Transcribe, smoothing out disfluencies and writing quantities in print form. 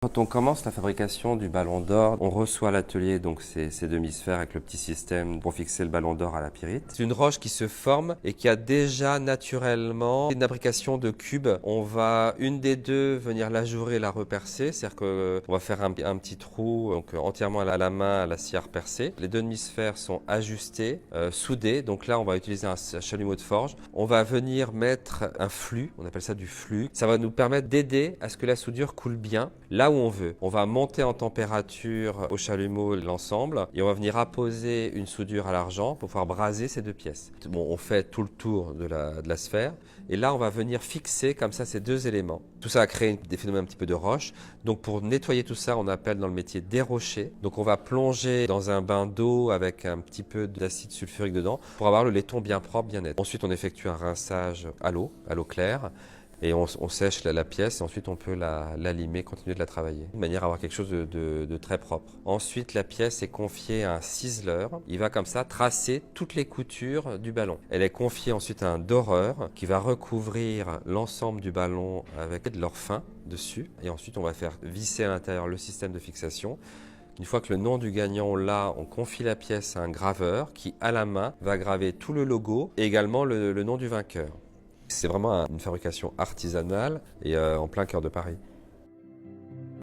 Quand on commence la fabrication du ballon d'or, on reçoit à l'atelier donc ces demi-sphères avec le petit système pour fixer le ballon d'or à la pyrite. C'est une roche qui se forme et qui a déjà naturellement une fabrication de cubes. On va une des deux venir l'ajourer et la repercer, c'est-à-dire qu'on va faire un petit trou donc entièrement à la main à la sciare percée. Les deux demi-sphères sont ajustées, soudées. Donc là, on va utiliser un chalumeau de forge. On va venir mettre un flux, on appelle ça du flux. Ça va nous permettre d'aider à ce que la soudure coule bien là où on veut. On va monter en température au chalumeau l'ensemble et on va venir apposer une soudure à l'argent pour pouvoir braser ces deux pièces. Bon, on fait tout le tour de la sphère et là on va venir fixer comme ça ces deux éléments. Tout ça a créé des phénomènes un petit peu de roche. Donc pour nettoyer tout ça, on appelle dans le métier dérocher. Donc on va plonger dans un bain d'eau avec un petit peu d'acide sulfurique dedans pour avoir le laiton bien propre, bien net. Ensuite on effectue un rinçage à l'eau claire. Et on sèche la pièce et ensuite on peut la limer, continuer de la travailler, de manière à avoir quelque chose de très propre. Ensuite, la pièce est confiée à un ciseleur. Il va comme ça tracer toutes les coutures du ballon. Elle est confiée ensuite à un doreur qui va recouvrir l'ensemble du ballon avec de l'or fin dessus. Et ensuite, on va faire visser à l'intérieur le système de fixation. Une fois que le nom du gagnant on l'a, on confie la pièce à un graveur qui, à la main, va graver tout le logo et également le nom du vainqueur. C'est vraiment une fabrication artisanale et en plein cœur de Paris.